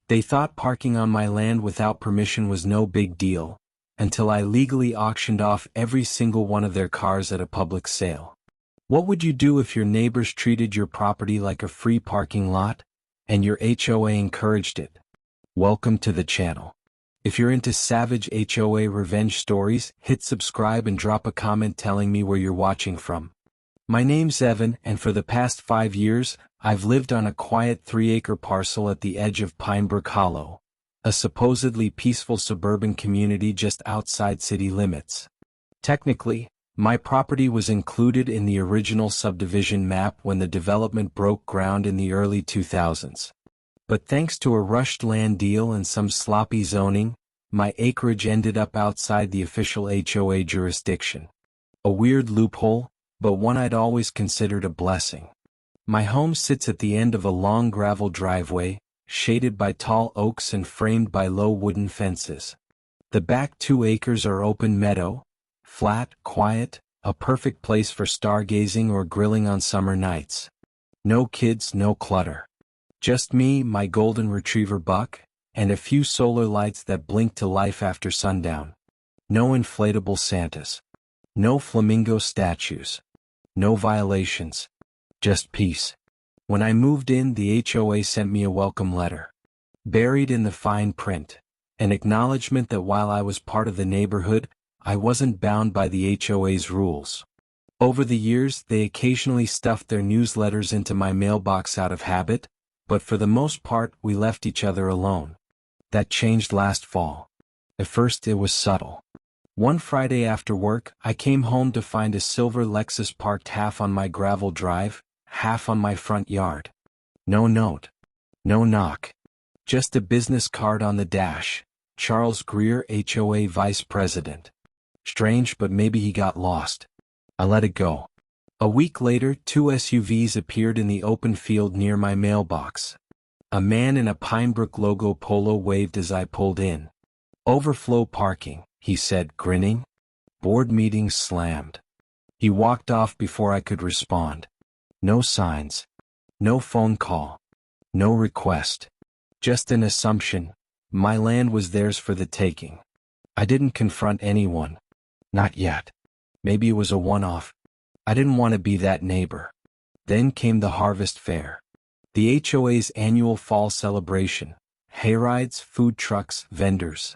They thought parking on my land without permission was no big deal, until I legally auctioned off every single one of their cars at a public sale. What would you do if your neighbors treated your property like a free parking lot, and your HOA encouraged it? Welcome to the channel. If you're into savage HOA revenge stories, hit subscribe and drop a comment telling me where you're watching from. My name's Evan, and for the past 5 years, I've lived on a quiet 3-acre parcel at the edge of Pinebrook Hollow, a supposedly peaceful suburban community just outside city limits. Technically, my property was included in the original subdivision map when the development broke ground in the early 2000s. But thanks to a rushed land deal and some sloppy zoning, my acreage ended up outside the official HOA jurisdiction. A weird loophole, but one I'd always considered a blessing. My home sits at the end of a long gravel driveway, shaded by tall oaks and framed by low wooden fences. The back 2 acres are open meadow, flat, quiet, a perfect place for stargazing or grilling on summer nights. No kids, no clutter. Just me, my golden retriever Buck, and a few solar lights that blink to life after sundown. No inflatable Santas. No flamingo statues. No violations. Just peace. When I moved in, the HOA sent me a welcome letter. Buried in the fine print, an acknowledgement that while I was part of the neighborhood, I wasn't bound by the HOA's rules. Over the years, they occasionally stuffed their newsletters into my mailbox out of habit, but for the most part, we left each other alone. That changed last fall. At first, it was subtle. One Friday after work, I came home to find a silver Lexus parked half on my gravel drive, half on my front yard. No note. No knock. Just a business card on the dash. Charles Greer, HOA Vice President. Strange, but maybe he got lost. I let it go. A week later, 2 SUVs appeared in the open field near my mailbox. A man in a Pinebrook logo polo waved as I pulled in. Overflow parking, he said, grinning. Board meeting slammed. He walked off before I could respond. No signs. No phone call. No request. Just an assumption. My land was theirs for the taking. I didn't confront anyone. Not yet. Maybe it was a one-off. I didn't want to be that neighbor. Then came the harvest fair. The HOA's annual fall celebration. Hayrides, food trucks, vendors.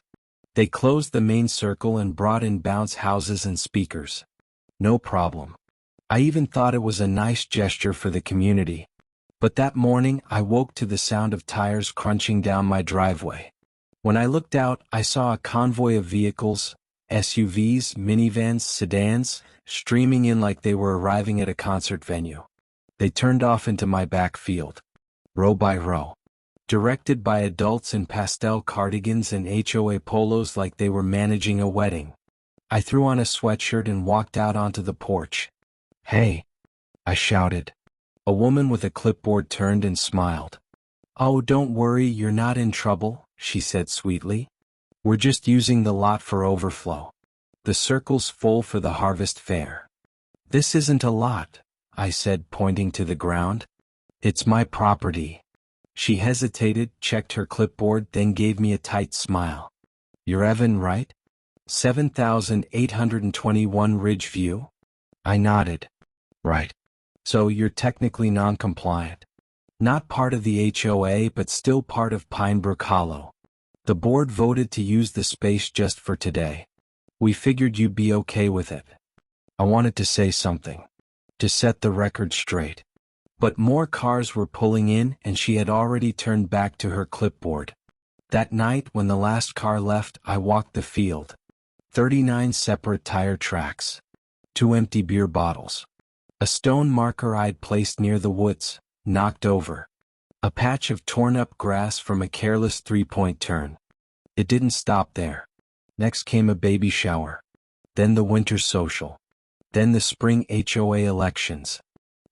They closed the main circle and brought in bounce houses and speakers. No problem. I even thought it was a nice gesture for the community. But that morning, I woke to the sound of tires crunching down my driveway. When I looked out, I saw a convoy of vehicles, SUVs, minivans, sedans, streaming in like they were arriving at a concert venue. They turned off into my back field. Row by row. Directed by adults in pastel cardigans and HOA polos like they were managing a wedding. I threw on a sweatshirt and walked out onto the porch. "Hey!" I shouted. A woman with a clipboard turned and smiled. "Oh, don't worry, you're not in trouble," she said sweetly. "We're just using the lot for overflow. The circle's full for the harvest fair." "This isn't a lot," I said, pointing to the ground. "It's my property." She hesitated, checked her clipboard, then gave me a tight smile. "You're Evan, right? 7821 Ridgeview?" I nodded. "Right. So you're technically non-compliant. Not part of the HOA, but still part of Pinebrook Hollow. The board voted to use the space just for today. We figured you'd be okay with it." I wanted to say something. To set the record straight. But more cars were pulling in and she had already turned back to her clipboard. That night, when the last car left, I walked the field. 39 separate tire tracks. 2 empty beer bottles. A stone marker I'd placed near the woods, knocked over. A patch of torn-up grass from a careless 3-point turn. It didn't stop there. Next came a baby shower. Then the winter social. Then the spring HOA elections.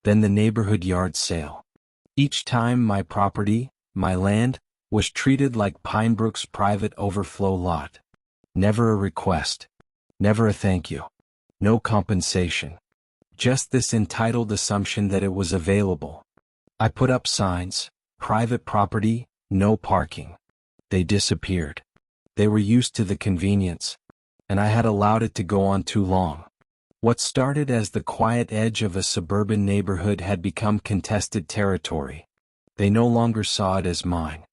Then the neighborhood yard sale. Each time my property, my land, was treated like Pinebrook's private overflow lot. Never a request. Never a thank you. No compensation. Just this entitled assumption that it was available. I put up signs, private property, no parking. They disappeared. They were used to the convenience, and I had allowed it to go on too long. What started as the quiet edge of a suburban neighborhood had become contested territory. They no longer saw it as mine.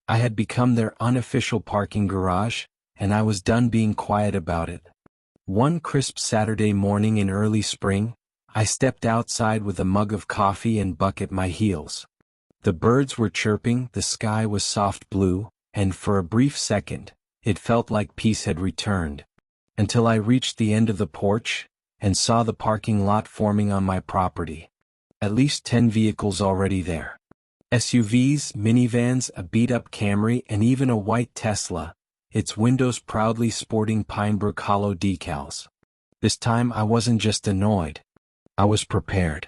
I had become their unofficial parking garage, and I was done being quiet about it. One crisp Saturday morning in early spring, I stepped outside with a mug of coffee and buck at my heels. The birds were chirping, the sky was soft blue, and for a brief second, it felt like peace had returned. Until I reached the end of the porch, and saw the parking lot forming on my property. At least 10 vehicles already there. SUVs, minivans, a beat-up Camry, and even a white Tesla, its windows proudly sporting Pinebrook Hollow decals. This time I wasn't just annoyed. I was prepared.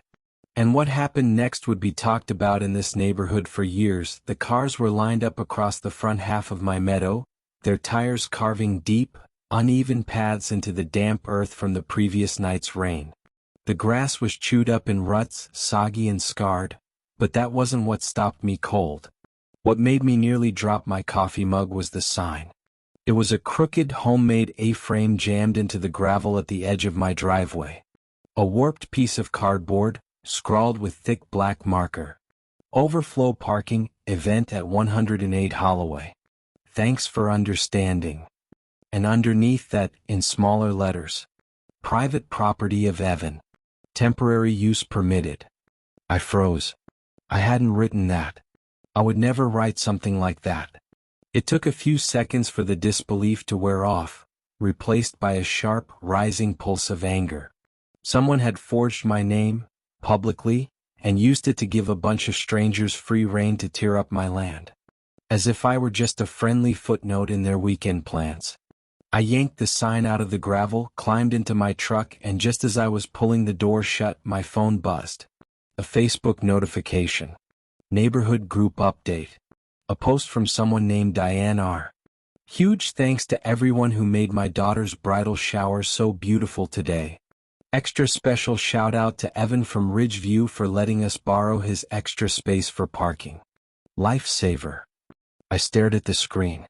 And what happened next would be talked about in this neighborhood for years. The cars were lined up across the front half of my meadow, their tires carving deep, uneven paths into the damp earth from the previous night's rain. The grass was chewed up in ruts, soggy and scarred, but that wasn't what stopped me cold. What made me nearly drop my coffee mug was the sign. It was a crooked homemade A-frame jammed into the gravel at the edge of my driveway. A warped piece of cardboard, scrawled with thick black marker. Overflow parking, event at 108 Holloway. Thanks for understanding. And underneath that, in smaller letters, private property of Evan. Temporary use permitted. I froze. I hadn't written that. I would never write something like that. It took a few seconds for the disbelief to wear off, replaced by a sharp, rising pulse of anger. Someone had forged my name, publicly, and used it to give a bunch of strangers free rein to tear up my land. As if I were just a friendly footnote in their weekend plans. I yanked the sign out of the gravel, climbed into my truck, and just as I was pulling the door shut, my phone buzzed. A Facebook notification. Neighborhood group update. A post from someone named Diane R. Huge thanks to everyone who made my daughter's bridal shower so beautiful today. Extra special shout out to Evan from Ridgeview for letting us borrow his extra space for parking. Lifesaver. I stared at the screen.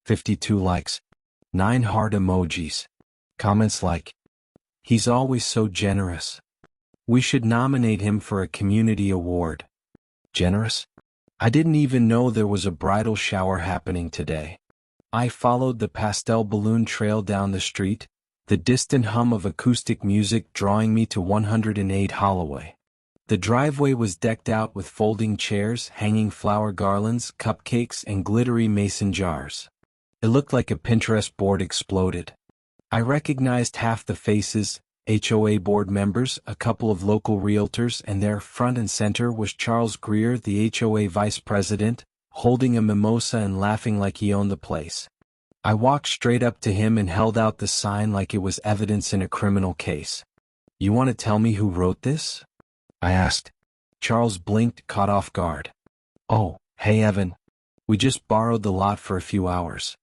52 likes. 9 heart emojis. Comments like, he's always so generous. We should nominate him for a community award. Generous? I didn't even know there was a bridal shower happening today. I followed the pastel balloon trail down the street, the distant hum of acoustic music drawing me to 108 Holloway. The driveway was decked out with folding chairs, hanging flower garlands, cupcakes, and glittery mason jars. It looked like a Pinterest board exploded. I recognized half the faces, HOA board members, a couple of local realtors, and there, front and center, was Charles Greer, the HOA vice president, holding a mimosa and laughing like he owned the place. I walked straight up to him and held out the sign like it was evidence in a criminal case. You want to tell me who wrote this? I asked. Charles blinked, caught off guard. Oh, hey Evan. We just borrowed the lot for a few hours.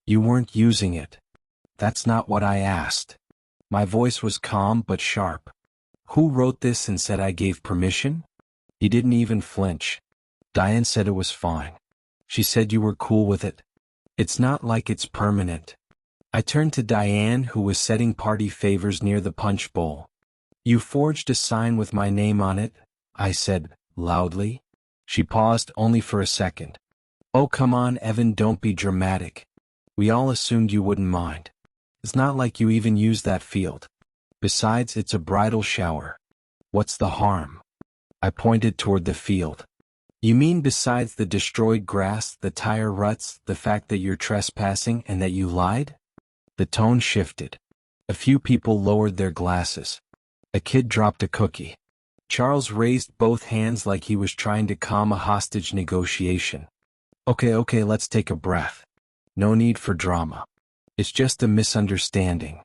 You weren't using it. That's not what I asked. My voice was calm but sharp. Who wrote this and said I gave permission? He didn't even flinch. Diane said it was fine. She said you were cool with it. It's not like it's permanent. I turned to Diane, who was setting party favors near the punch bowl. You forged a sign with my name on it, I said, loudly. She paused only for a second. Oh come on Evan, don't be dramatic. We all assumed you wouldn't mind. It's not like you even used that field. Besides, it's a bridal shower. What's the harm? I pointed toward the field. You mean besides the destroyed grass, the tire ruts, the fact that you're trespassing and that you lied? The tone shifted. A few people lowered their glasses. A kid dropped a cookie. Charles raised both hands like he was trying to calm a hostage negotiation. Okay, let's take a breath. No need for drama. It's just a misunderstanding.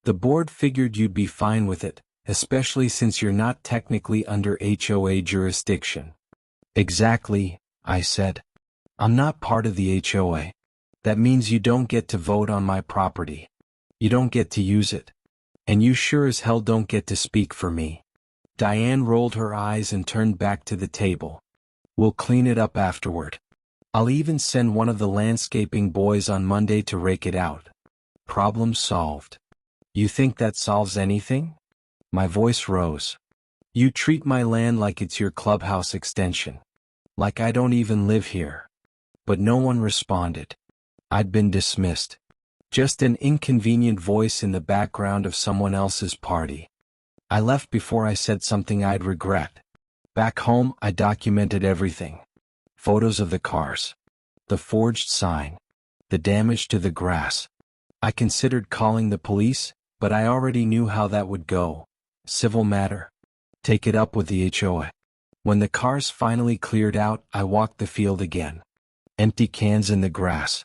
The board figured you'd be fine with it, especially since you're not technically under HOA jurisdiction. Exactly, I said. I'm not part of the HOA. That means you don't get to vote on my property. You don't get to use it. And you sure as hell don't get to speak for me. Diane rolled her eyes and turned back to the table. We'll clean it up afterward. I'll even send one of the landscaping boys on Monday to rake it out. Problem solved. You think that solves anything? My voice rose. You treat my land like it's your clubhouse extension. Like I don't even live here. But no one responded. I'd been dismissed. Just an inconvenient voice in the background of someone else's party. I left before I said something I'd regret. Back home, I documented everything. Photos of the cars. The forged sign. The damage to the grass. I considered calling the police, but I already knew how that would go. Civil matter. Take it up with the HOA. When the cars finally cleared out, I walked the field again. Empty cans in the grass.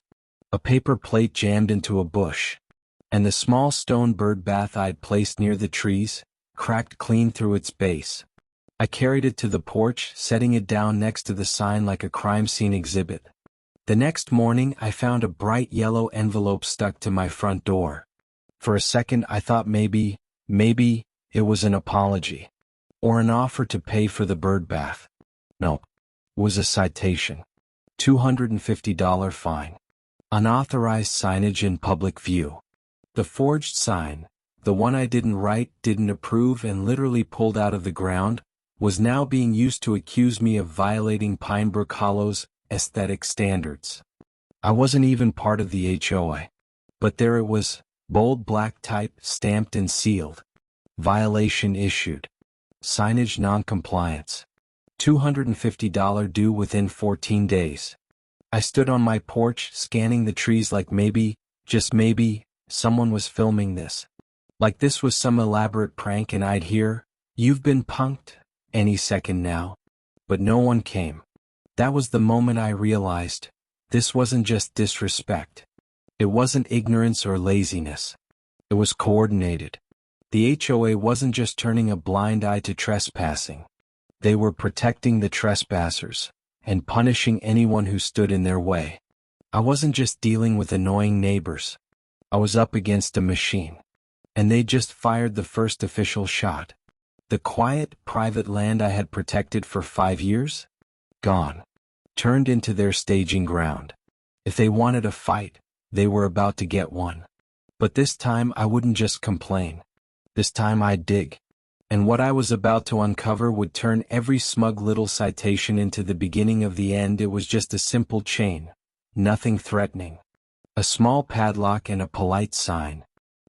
A paper plate jammed into a bush. And the small stone bird bath I'd placed near the trees, cracked clean through its base. I carried it to the porch, setting it down next to the sign like a crime scene exhibit. The next morning I found a bright yellow envelope stuck to my front door. For a second I thought maybe it was an apology. Or an offer to pay for the bird bath. Nope. It was a citation. $250 fine. Unauthorized signage in public view. The forged sign, the one I didn't write, didn't approve and literally pulled out of the ground, was now being used to accuse me of violating Pinebrook Hollow's aesthetic standards. I wasn't even part of the HOA. But there it was, bold black type, stamped and sealed. Violation issued. Signage non-compliance. $250 due within 14 days. I stood on my porch, scanning the trees like maybe, just maybe, someone was filming this. Like this was some elaborate prank and I'd hear, "You've been punked," any second now. But no one came. That was the moment I realized, this wasn't just disrespect. It wasn't ignorance or laziness. It was coordinated. The HOA wasn't just turning a blind eye to trespassing. They were protecting the trespassers and punishing anyone who stood in their way. I wasn't just dealing with annoying neighbors. I was up against a machine. And they just fired the first official shot. The quiet, private land I had protected for 5 years? Gone. Turned into their staging ground. If they wanted a fight, they were about to get one. But this time I wouldn't just complain. This time I'd dig. And what I was about to uncover would turn every smug little citation into the beginning of the end. It was just a simple chain. Nothing threatening. A small padlock and a polite sign.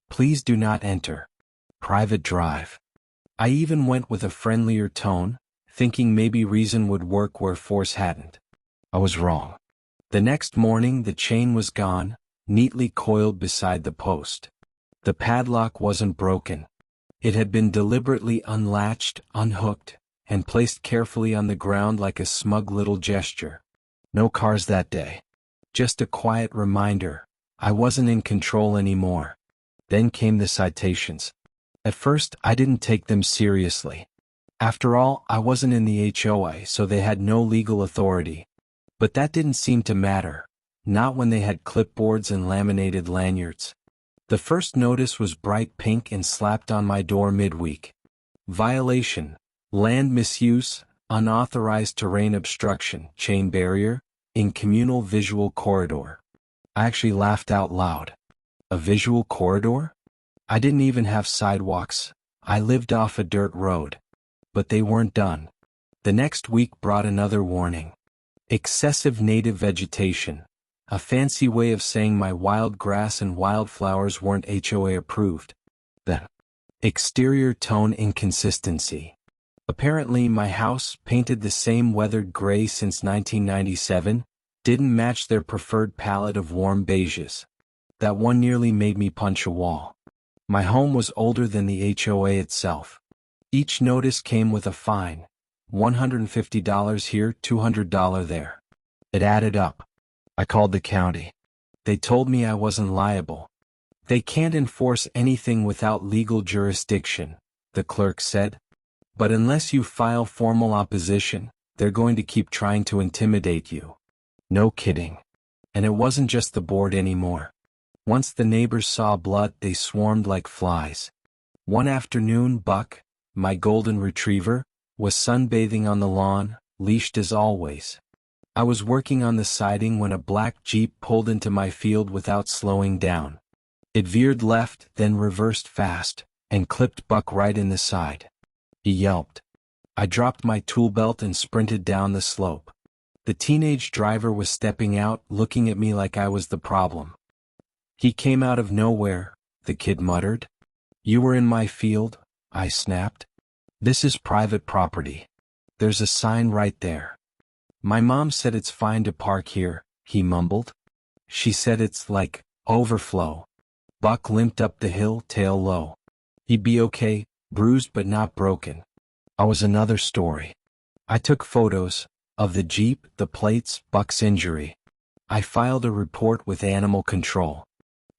Please do not enter. Private drive. I even went with a friendlier tone, thinking maybe reason would work where force hadn't. I was wrong. The next morning the chain was gone, neatly coiled beside the post. The padlock wasn't broken. It had been deliberately unlatched, unhooked, and placed carefully on the ground like a smug little gesture. No cars that day. Just a quiet reminder, I wasn't in control anymore. Then came the citations. At first, I didn't take them seriously. After all, I wasn't in the HOA, so they had no legal authority. But that didn't seem to matter. Not when they had clipboards and laminated lanyards. The first notice was bright pink and slapped on my door midweek. Violation, land misuse, unauthorized terrain obstruction, chain barrier, in communal visual corridor. I actually laughed out loud. A visual corridor? I didn't even have sidewalks. I lived off a dirt road. But they weren't done. The next week brought another warning. Excessive native vegetation. A fancy way of saying my wild grass and wildflowers weren't HOA approved. The exterior tone inconsistency. Apparently my house, painted the same weathered gray since 1997, didn't match their preferred palette of warm beiges. That one nearly made me punch a wall. My home was older than the HOA itself. Each notice came with a fine. $150 here, $200 there. It added up. I called the county. They told me I wasn't liable. They can't enforce anything without legal jurisdiction, the clerk said. But unless you file formal opposition, they're going to keep trying to intimidate you. No kidding. And it wasn't just the board anymore. Once the neighbors saw blood, they swarmed like flies. One afternoon, Buck, my golden retriever, was sunbathing on the lawn, leashed as always. I was working on the siding when a black Jeep pulled into my field without slowing down. It veered left, then reversed fast, and clipped Buck right in the side. He yelped. I dropped my tool belt and sprinted down the slope. The teenage driver was stepping out, looking at me like I was the problem. He came out of nowhere, the kid muttered. You were in my field, I snapped. This is private property. There's a sign right there. My mom said it's fine to park here, he mumbled. She said it's like overflow. Buck limped up the hill, tail low. He'd be okay, bruised but not broken. I was another story. I took photos of the Jeep, the plates, Buck's injury. I filed a report with animal control.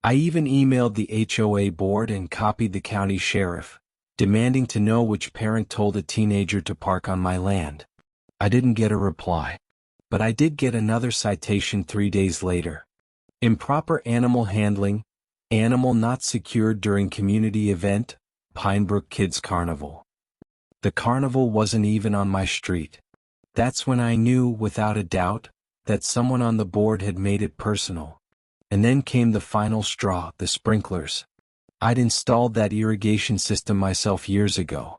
I even emailed the HOA board and copied the county sheriff, demanding to know which parent told a teenager to park on my land. I didn't get a reply. But I did get another citation 3 days later. Improper animal handling, animal not secured during community event, Pinebrook Kids Carnival. The carnival wasn't even on my street. That's when I knew, without a doubt, that someone on the board had made it personal. And then came the final straw, the sprinklers. I'd installed that irrigation system myself years ago.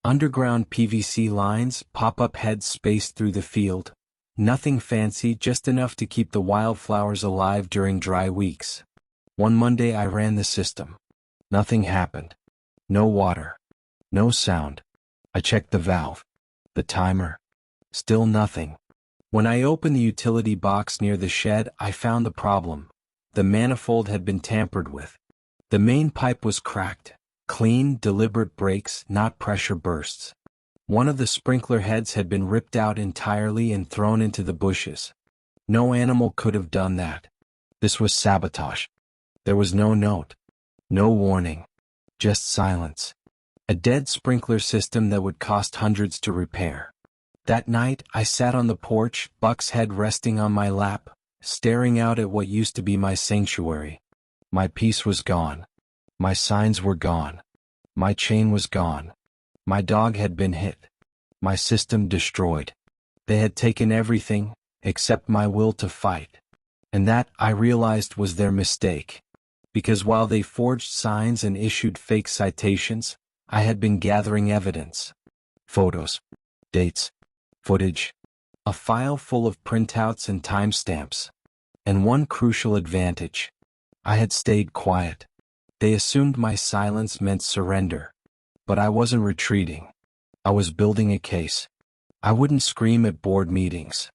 Underground PVC lines, pop-up heads spaced through the field. Nothing fancy, just enough to keep the wildflowers alive during dry weeks. One Monday I ran the system. Nothing happened. No water. No sound. I checked the valve. The timer. Still nothing. When I opened the utility box near the shed, I found the problem. The manifold had been tampered with. The main pipe was cracked. Clean, deliberate breaks, not pressure bursts. One of the sprinkler heads had been ripped out entirely and thrown into the bushes. No animal could have done that. This was sabotage. There was no note. No warning. Just silence. A dead sprinkler system that would cost hundreds to repair. That night, I sat on the porch, Buck's head resting on my lap, staring out at what used to be my sanctuary. My peace was gone. My signs were gone. My chain was gone. My dog had been hit. My system destroyed. They had taken everything, except my will to fight. And that, I realized, was their mistake. Because while they forged signs and issued fake citations, I had been gathering evidence. Photos. Dates. Footage. A file full of printouts and timestamps. And one crucial advantage. I had stayed quiet. They assumed my silence meant surrender. But I wasn't retreating. I was building a case. I wouldn't scream at board meetings.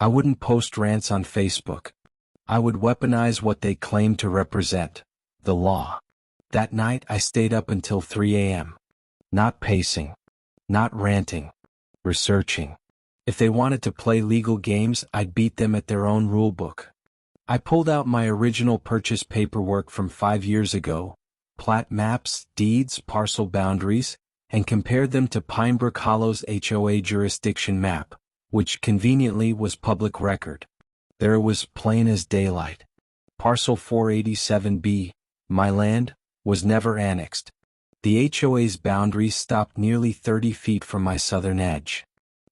I wouldn't post rants on Facebook. I would weaponize what they claimed to represent, the law. That night I stayed up until 3 a.m. Not pacing. Not ranting. Researching. If they wanted to play legal games, I'd beat them at their own rulebook. I pulled out my original purchase paperwork from 5 years ago, plat maps, deeds, parcel boundaries, and compared them to Pinebrook Hollow's HOA jurisdiction map, which conveniently was public record. There it was, plain as daylight. Parcel 487B, my land, was never annexed. The HOA's boundaries stopped nearly 30 feet from my southern edge.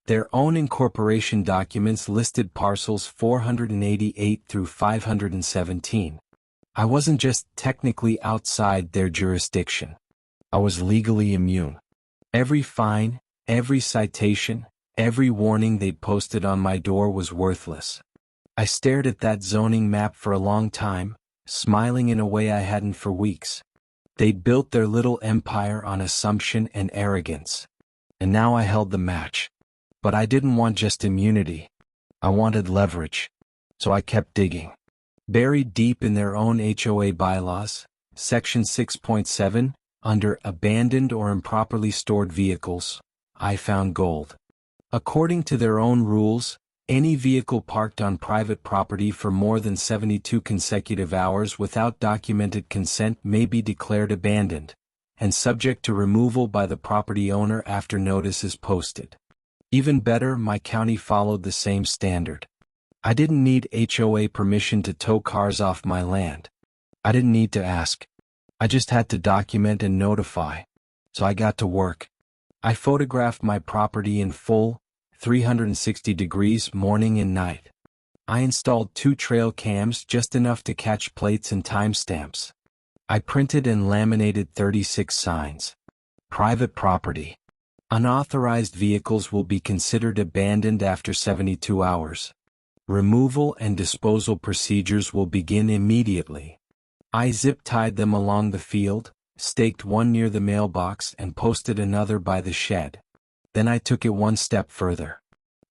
Their own incorporation documents listed parcels 488 through 517. I wasn't just technically outside their jurisdiction. I was legally immune. Every fine, every citation, every warning they'd posted on my door was worthless. I stared at that zoning map for a long time, smiling in a way I hadn't for weeks. They'd built their little empire on assumption and arrogance. And now I held the match. But I didn't want just immunity. I wanted leverage. So I kept digging. Buried deep in their own HOA bylaws, Section 6.7, under Abandoned or Improperly Stored Vehicles, I found gold. According to their own rules, any vehicle parked on private property for more than 72 consecutive hours without documented consent may be declared abandoned, and subject to removal by the property owner after notice is posted. Even better, my county followed the same standard. I didn't need HOA permission to tow cars off my land. I didn't need to ask. I just had to document and notify. So I got to work. I photographed my property in full, 360 degrees morning and night. I installed 2 trail cams, just enough to catch plates and timestamps. I printed and laminated 36 signs. Private property. Unauthorized vehicles will be considered abandoned after 72 hours. Removal and disposal procedures will begin immediately. I zip-tied them along the field, staked one near the mailbox and posted another by the shed. Then I took it one step further.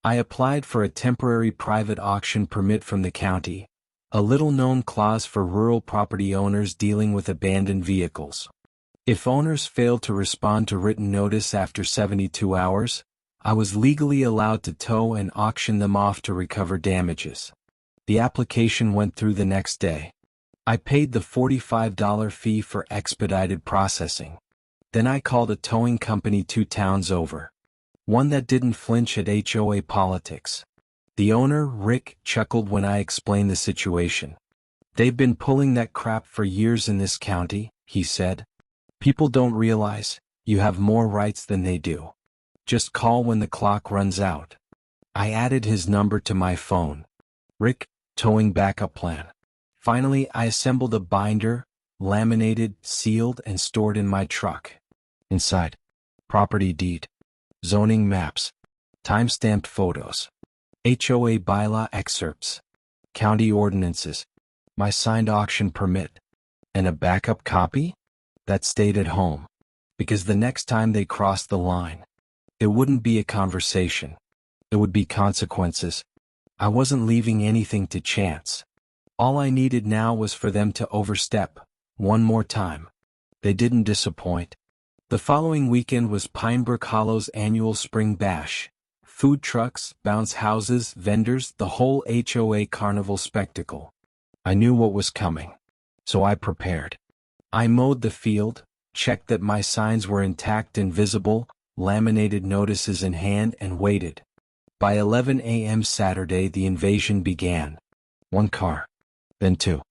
I applied for a temporary private auction permit from the county, a little-known clause for rural property owners dealing with abandoned vehicles. If owners failed to respond to written notice after 72 hours, I was legally allowed to tow and auction them off to recover damages. The application went through the next day. I paid the $45 fee for expedited processing. Then I called a towing company 2 towns over. One that didn't flinch at HOA politics. The owner, Rick, chuckled when I explained the situation. "They've been pulling that crap for years in this county," he said. "People don't realize you have more rights than they do. Just call when the clock runs out." I added his number to my phone. "Rick, towing backup plan." Finally, I assembled a binder, laminated, sealed, and stored in my truck. Inside, property deed, zoning maps, time-stamped photos, HOA bylaw excerpts, county ordinances, my signed auction permit, and a backup copy that stayed at home, because the next time they crossed the line, it wouldn't be a conversation. It would be consequences. I wasn't leaving anything to chance. All I needed now was for them to overstep, one more time. They didn't disappoint. The following weekend was Pinebrook Hollow's annual Spring Bash. Food trucks, bounce houses, vendors, the whole HOA carnival spectacle. I knew what was coming, so I prepared. I mowed the field, checked that my signs were intact and visible, laminated notices in hand, and waited. By 11 a.m. Saturday, the invasion began. 1 car. Then 2.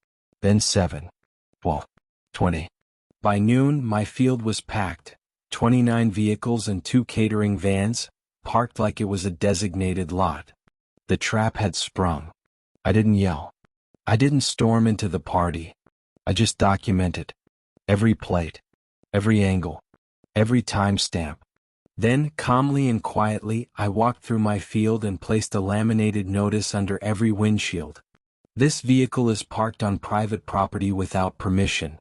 Then 7. 12. 20. By noon, my field was packed. 29 vehicles and 2 catering vans, parked like it was a designated lot. The trap had sprung. I didn't yell. I didn't storm into the party. I just documented. Every plate. Every angle. Every timestamp. Then, calmly and quietly, I walked through my field and placed a laminated notice under every windshield. This vehicle is parked on private property without permission.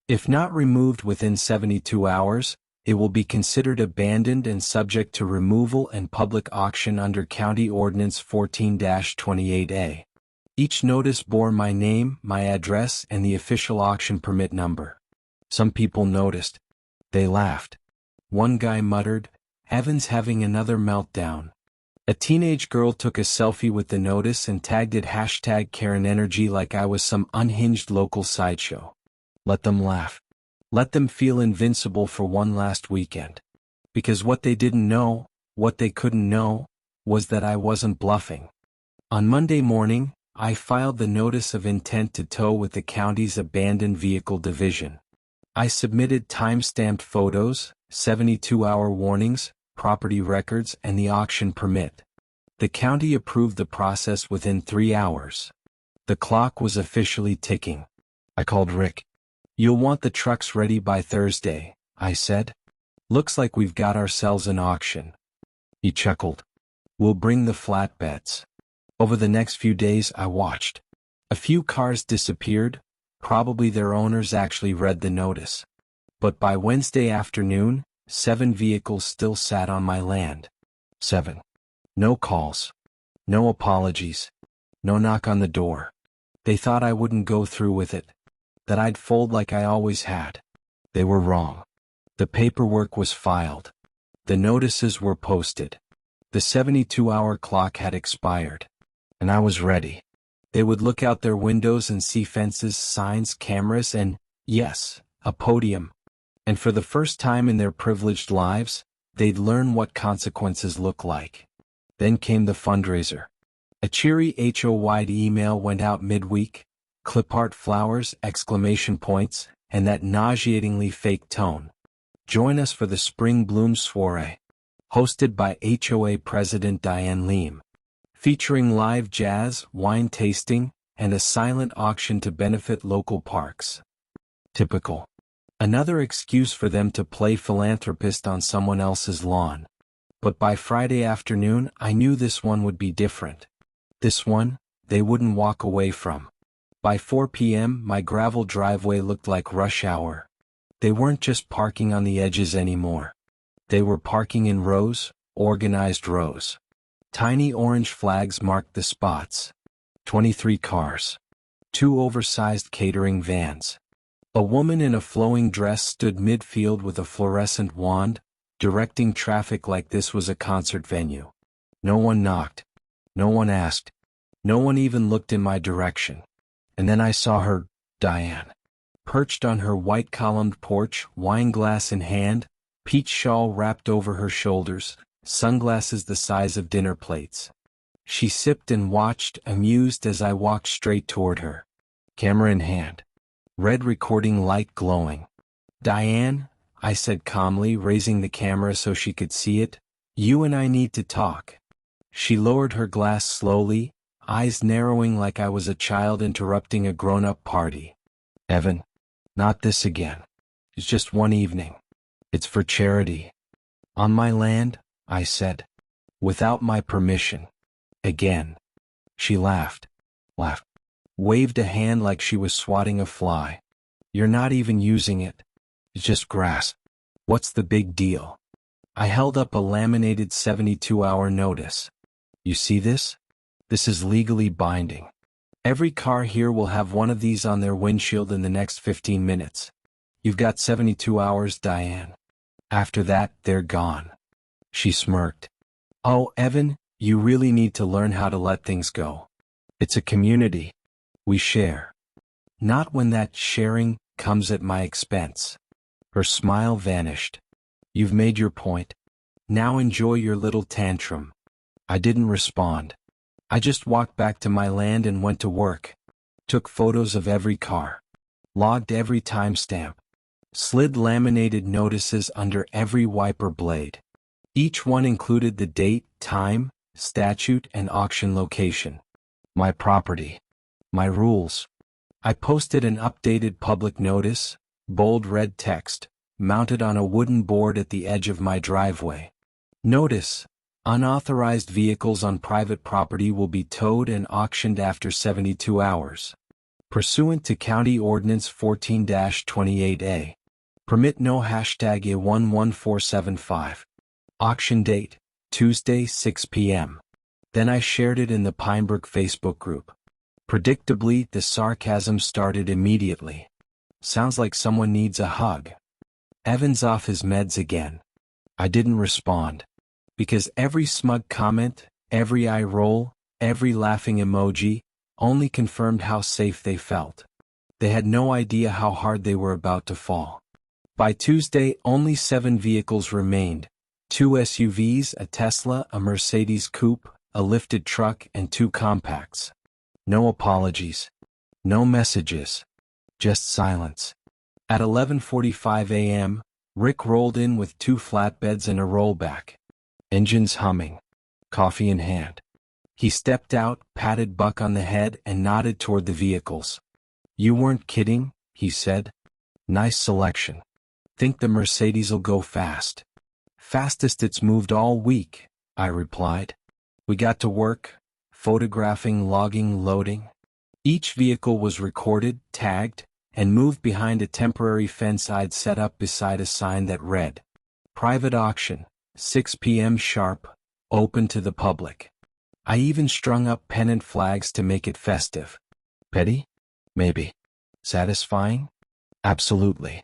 If not removed within 72 hours, it will be considered abandoned and subject to removal and public auction under County Ordinance 14-28A. Each notice bore my name, my address, and the official auction permit number. Some people noticed. They laughed. One guy muttered, "Evan's having another meltdown." A teenage girl took a selfie with the notice and tagged it #KarenEnergy like I was some unhinged local sideshow. Let them laugh. Let them feel invincible for one last weekend. Because what they didn't know, what they couldn't know, was that I wasn't bluffing. On Monday morning, I filed the notice of intent to tow with the county's abandoned vehicle division. I submitted time-stamped photos, 72-hour warnings, property records, and the auction permit. The county approved the process within 3 hours. The clock was officially ticking. I called Rick. "You'll want the trucks ready by Thursday," I said. "Looks like we've got ourselves an auction." He chuckled. "We'll bring the flatbeds." Over the next few days I watched. A few cars disappeared, probably their owners actually read the notice. But by Wednesday afternoon, 7 vehicles still sat on my land. 7. No calls. No apologies. No knock on the door. They thought I wouldn't go through with it. That I'd fold like I always had. They were wrong. The paperwork was filed. The notices were posted. The 72-hour clock had expired. And I was ready. They would look out their windows and see fences, signs, cameras, and, yes, a podium. And for the first time in their privileged lives, they'd learn what consequences look like. Then came the fundraiser. A cheery HO-wide email went out midweek, clip art flowers, exclamation points, and that nauseatingly fake tone. "Join us for the Spring Bloom Soiree. hosted by HOA President Diane Leem, featuring live jazz, wine tasting, and a silent auction to benefit local parks. Typical. Another excuse for them to play philanthropist on someone else's lawn. But by Friday afternoon, I knew this one would be different. This one, they wouldn't walk away from. By 4 p.m., my gravel driveway looked like rush hour. They weren't just parking on the edges anymore. They were parking in rows, organized rows. Tiny orange flags marked the spots. 23 cars. 2 oversized catering vans. A woman in a flowing dress stood midfield with a fluorescent wand, directing traffic like this was a concert venue. No one knocked. No one asked. No one even looked in my direction. And then I saw her, Diane. Perched on her white columned porch, wine glass in hand, peach shawl wrapped over her shoulders, sunglasses the size of dinner plates. She sipped and watched, amused as I walked straight toward her. Camera in hand. Red recording light glowing. Diane, I said calmly, raising the camera so she could see it, you and I need to talk. She lowered her glass slowly, eyes narrowing like I was a child interrupting a grown-up party. Evan, not this again. It's just one evening. It's for charity. On my land, I said. Without my permission. Again. She laughed. Waved a hand like she was swatting a fly. You're not even using it. It's just grass. What's the big deal? I held up a laminated 72-hour notice. You see this? This is legally binding. Every car here will have one of these on their windshield in the next 15 minutes. You've got 72 hours, Diane. After that, they're gone. She smirked. Oh, Evan, you really need to learn how to let things go. It's a community. We share. Not when that sharing comes at my expense. Her smile vanished. You've made your point. Now enjoy your little tantrum. I didn't respond. I just walked back to my land and went to work. Took photos of every car. Logged every timestamp. Slid laminated notices under every wiper blade. Each one included the date, time, statute, and auction location. My property. My rules. I posted an updated public notice, bold red text, mounted on a wooden board at the edge of my driveway. Notice: unauthorized vehicles on private property will be towed and auctioned after 72 hours. Pursuant to County Ordinance 14-28A. Permit no #A11475. Auction date, Tuesday 6 p.m. Then I shared it in the Pinebrook Facebook group. Predictably, the sarcasm started immediately. Sounds like someone needs a hug. Evan's off his meds again. I didn't respond. Because every smug comment, every eye roll, every laughing emoji, only confirmed how safe they felt. They had no idea how hard they were about to fall. By Tuesday, only 7 vehicles remained. 2 SUVs, a Tesla, a Mercedes coupe, a lifted truck, and 2 compacts. No apologies. No messages. Just silence. At 11:45 a.m., Rick rolled in with 2 flatbeds and a rollback. Engines humming. Coffee in hand. He stepped out, patted Buck on the head, and nodded toward the vehicles. You weren't kidding, he said. Nice selection. Think the Mercedes'll go fast. Fastest it's moved all week, I replied. We got to work, photographing, logging, loading. Each vehicle was recorded, tagged, and moved behind a temporary fence I'd set up beside a sign that read, Private auction, 6 p.m. sharp, open to the public. I even strung up pennant flags to make it festive. Petty? Maybe. Satisfying? Absolutely.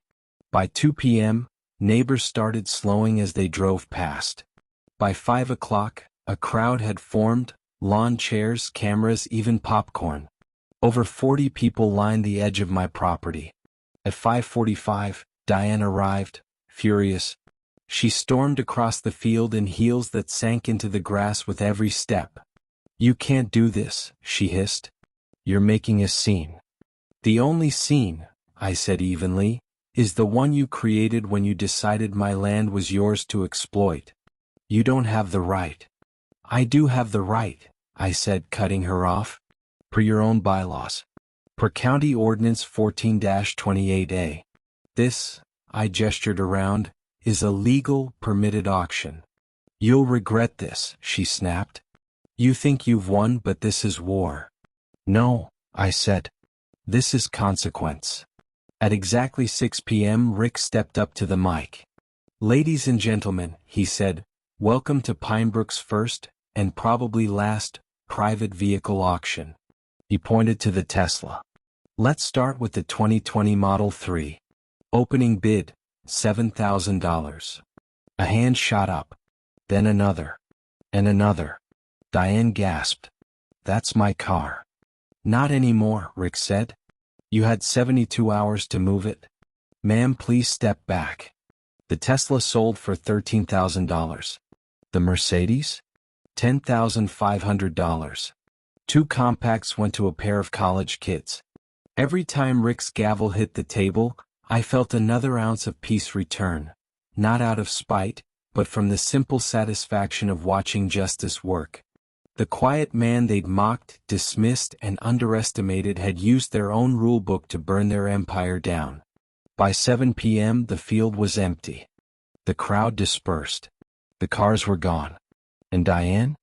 By 2 p.m., neighbors started slowing as they drove past. By 5 o'clock, a crowd had formed, lawn chairs, cameras, even popcorn. Over 40 people lined the edge of my property. At 5:45, Diane arrived, furious. She stormed across the field in heels that sank into the grass with every step. You can't do this, she hissed. You're making a scene. The only scene, I said evenly, is the one you created when you decided my land was yours to exploit. You don't have the right. I do have the right, I said, cutting her off. Per your own bylaws. Per County Ordinance 14-28A. This, I gestured around, is a legal, permitted auction. You'll regret this, she snapped. You think you've won, but this is war. No, I said. This is consequence. At exactly 6 p.m. Rick stepped up to the mic. Ladies and gentlemen, he said, welcome to Pinebrook's first, and probably last, private vehicle auction. He pointed to the Tesla. Let's start with the 2020 Model 3. Opening bid, $7,000. A hand shot up. Then another. And another. Diane gasped. That's my car. Not anymore, Rick said. You had 72 hours to move it. Ma'am, please step back. The Tesla sold for $13,000. The Mercedes? $10,500. 2 compacts went to a pair of college kids. Every time Rick's gavel hit the table, I felt another ounce of peace return, not out of spite, but from the simple satisfaction of watching justice work. The quiet man they'd mocked, dismissed, and underestimated had used their own rulebook to burn their empire down. By 7 p.m. the field was empty. The crowd dispersed. The cars were gone. And Diane?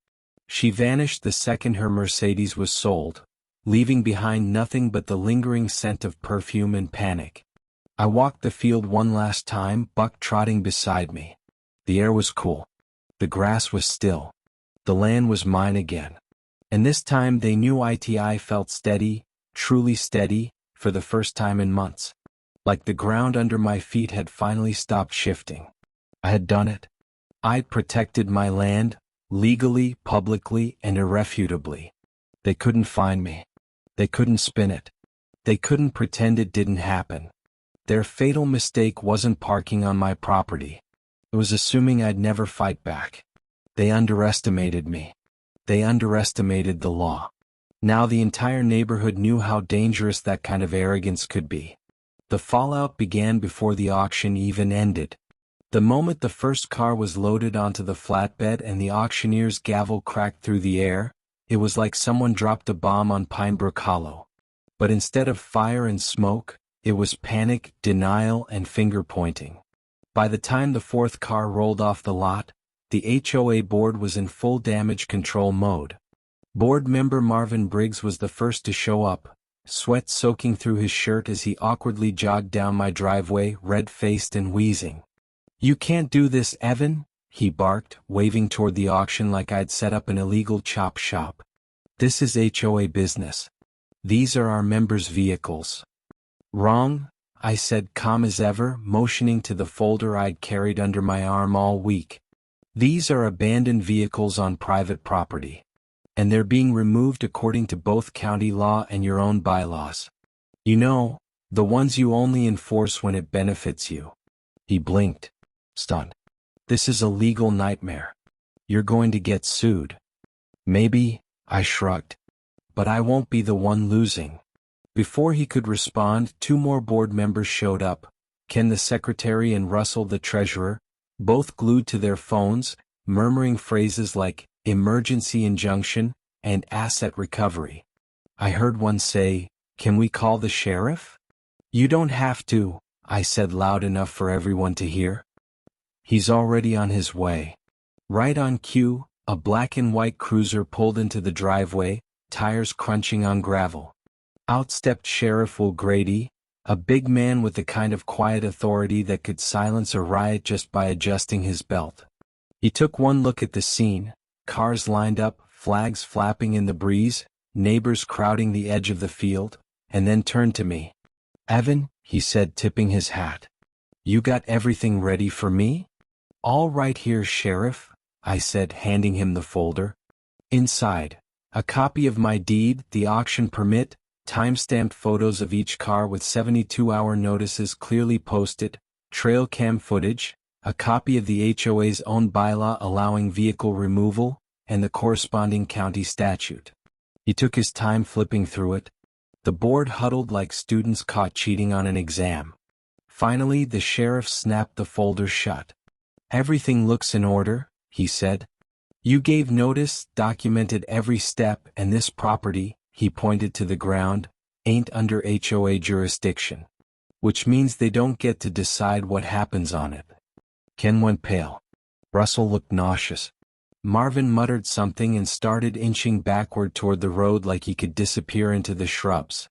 She vanished the second her Mercedes was sold, leaving behind nothing but the lingering scent of perfume and panic. I walked the field one last time, Buck trotting beside me. The air was cool. The grass was still. The land was mine again. And this time they knew I felt steady, truly steady, for the first time in months. Like the ground under my feet had finally stopped shifting. I had done it. I'd protected my land, legally, publicly, and irrefutably. They couldn't find me. They couldn't spin it. They couldn't pretend it didn't happen. Their fatal mistake wasn't parking on my property. It was assuming I'd never fight back. They underestimated me. They underestimated the law. Now the entire neighborhood knew how dangerous that kind of arrogance could be. The fallout began before the auction even ended. The moment the first car was loaded onto the flatbed and the auctioneer's gavel cracked through the air, it was like someone dropped a bomb on Pinebrook Hollow. But instead of fire and smoke, it was panic, denial, and finger-pointing. By the time the fourth car rolled off the lot, the HOA board was in full damage control mode. Board member Marvin Briggs was the first to show up, sweat soaking through his shirt as he awkwardly jogged down my driveway, red-faced and wheezing. "You can't do this, Evan," he barked, waving toward the auction like I'd set up an illegal chop shop. "This is HOA business. These are our members' vehicles." "Wrong," I said, calm as ever, motioning to the folder I'd carried under my arm all week. "These are abandoned vehicles on private property. And they're being removed according to both county law and your own bylaws. You know, the ones you only enforce when it benefits you." He blinked, stunned. "This is a legal nightmare. You're going to get sued." "Maybe," I shrugged. "But I won't be the one losing." Before he could respond, 2 more board members showed up, Ken the secretary and Russell the treasurer, both glued to their phones, murmuring phrases like emergency injunction and asset recovery. I heard one say, "Can we call the sheriff?" "You don't have to," I said loud enough for everyone to hear. "He's already on his way." Right on cue, a black and white cruiser pulled into the driveway, tires crunching on gravel. Out stepped Sheriff O'Grady, a big man with the kind of quiet authority that could silence a riot just by adjusting his belt. He took one look at the scene, cars lined up, flags flapping in the breeze, neighbors crowding the edge of the field, and then turned to me. "Evan," he said, tipping his hat. "You got everything ready for me?" "All right here, Sheriff," I said, handing him the folder. Inside, a copy of my deed, the auction permit, time-stamped photos of each car with 72-hour notices clearly posted, trail cam footage, a copy of the HOA's own bylaw allowing vehicle removal, and the corresponding county statute. He took his time flipping through it. The board huddled like students caught cheating on an exam. Finally, the sheriff snapped the folder shut. "Everything looks in order," he said. You gave notice, documented every step, and this property, he pointed to the ground, ain't under HOA jurisdiction. Which means they don't get to decide what happens on it. Ken went pale. Russell looked nauseous. Marvin muttered something and started inching backward toward the road like he could disappear into the shrubs.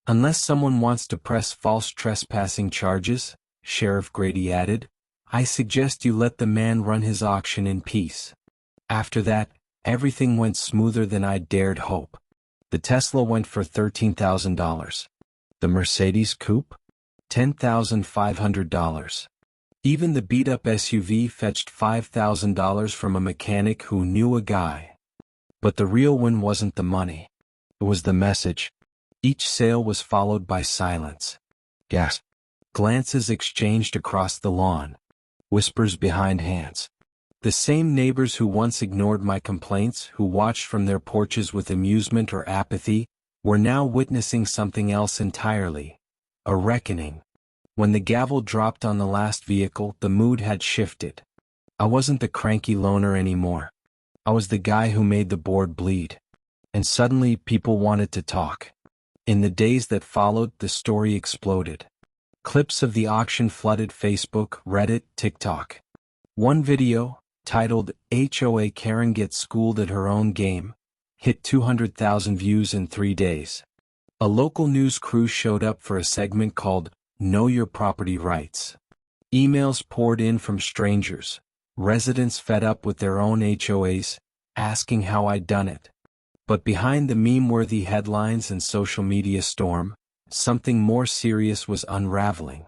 Unless someone wants to press false trespassing charges, Sheriff Grady added, I suggest you let the man run his auction in peace. After that, everything went smoother than I'd dared hope. The Tesla went for $13,000. The Mercedes coupe? $10,500. Even the beat-up SUV fetched $5,000 from a mechanic who knew a guy. But the real win wasn't the money. It was the message. Each sale was followed by silence. Gasp. Glances exchanged across the lawn. Whispers behind hands. The same neighbors who once ignored my complaints, who watched from their porches with amusement or apathy, were now witnessing something else entirely. A reckoning. When the gavel dropped on the last vehicle, the mood had shifted. I wasn't the cranky loner anymore. I was the guy who made the board bleed. And suddenly people wanted to talk. In the days that followed, the story exploded. Clips of the auction flooded Facebook, Reddit, TikTok. One video, titled, HOA Karen Gets Schooled at Her Own Game, hit 200,000 views in 3 days. A local news crew showed up for a segment called, Know Your Property Rights. Emails poured in from strangers, residents fed up with their own HOAs, asking how I'd done it. But behind the meme-worthy headlines and social media storm, something more serious was unraveling.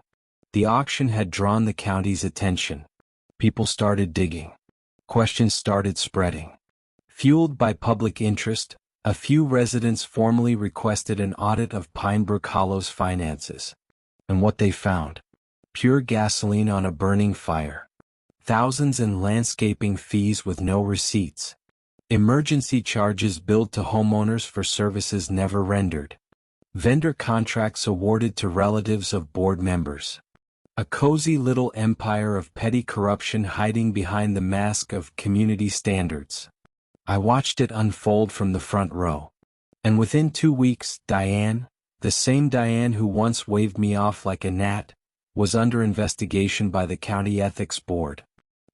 The auction had drawn the county's attention. People started digging. Questions started spreading. Fueled by public interest, a few residents formally requested an audit of Pinebrook Hollow's finances. And what they found? Pure gasoline on a burning fire. Thousands in landscaping fees with no receipts. Emergency charges billed to homeowners for services never rendered. Vendor contracts awarded to relatives of board members. A cozy little empire of petty corruption hiding behind the mask of community standards. I watched it unfold from the front row. And within 2 weeks, Diane, the same Diane who once waved me off like a gnat, was under investigation by the county ethics board.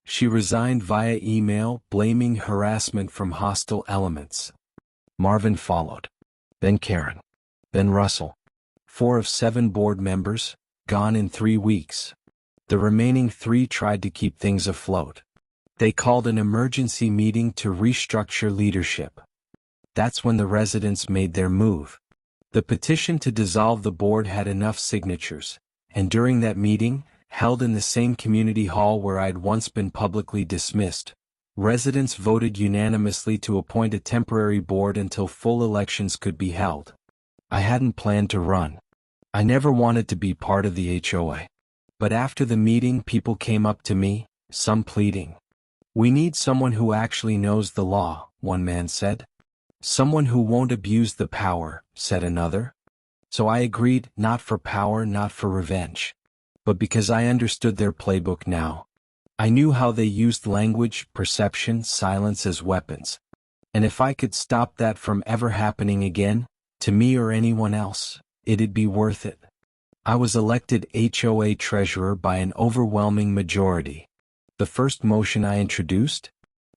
She resigned via email, blaming harassment from hostile elements. Marvin followed. Then Karen. Then Russell. 4 of 7 board members, gone in 3 weeks. The remaining 3 tried to keep things afloat. They called an emergency meeting to restructure leadership. That's when the residents made their move. The petition to dissolve the board had enough signatures, and during that meeting, held in the same community hall where I'd once been publicly dismissed, residents voted unanimously to appoint a temporary board until full elections could be held. I hadn't planned to run. I never wanted to be part of the HOA. But after the meeting, people came up to me, some pleading. We need someone who actually knows the law, one man said. Someone who won't abuse the power, said another. So I agreed, not for power, not for revenge. But because I understood their playbook now. I knew how they used language, perception, silence as weapons. And if I could stop that from ever happening again, to me or anyone else, it'd be worth it. I was elected HOA treasurer by an overwhelming majority. The first motion I introduced?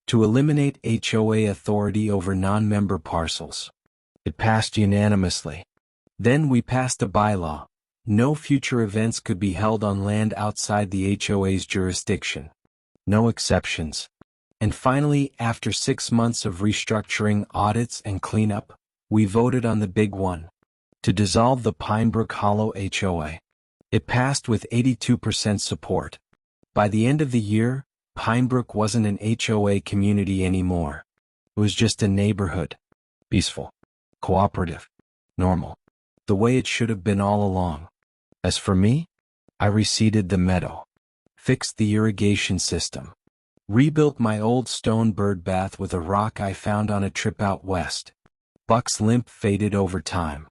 To eliminate HOA authority over non-member parcels. It passed unanimously. Then we passed a bylaw. No future events could be held on land outside the HOA's jurisdiction. No exceptions. And finally, after 6 months of restructuring, audits, and cleanup, we voted on the big one. To dissolve the Pinebrook Hollow HOA. It passed with 82% support. By the end of the year, Pinebrook wasn't an HOA community anymore. It was just a neighborhood. Peaceful. Cooperative. Normal. The way it should have been all along. As for me, I reseeded the meadow. Fixed the irrigation system. Rebuilt my old stone bird bath with a rock I found on a trip out west. Buck's limp faded over time.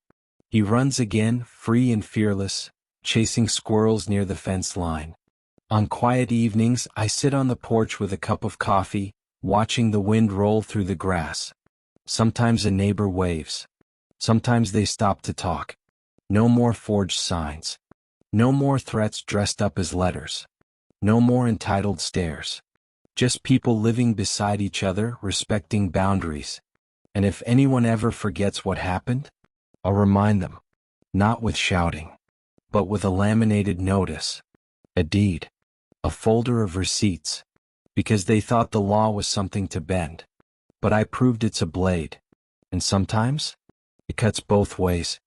He runs again, free and fearless, chasing squirrels near the fence line. On quiet evenings, I sit on the porch with a cup of coffee, watching the wind roll through the grass. Sometimes a neighbor waves. Sometimes they stop to talk. No more forged signs. No more threats dressed up as letters. No more entitled stares. Just people living beside each other, respecting boundaries. And if anyone ever forgets what happened, I'll remind them, not with shouting, but with a laminated notice, a deed, a folder of receipts, because they thought the law was something to bend. But I proved it's a blade, and sometimes it cuts both ways.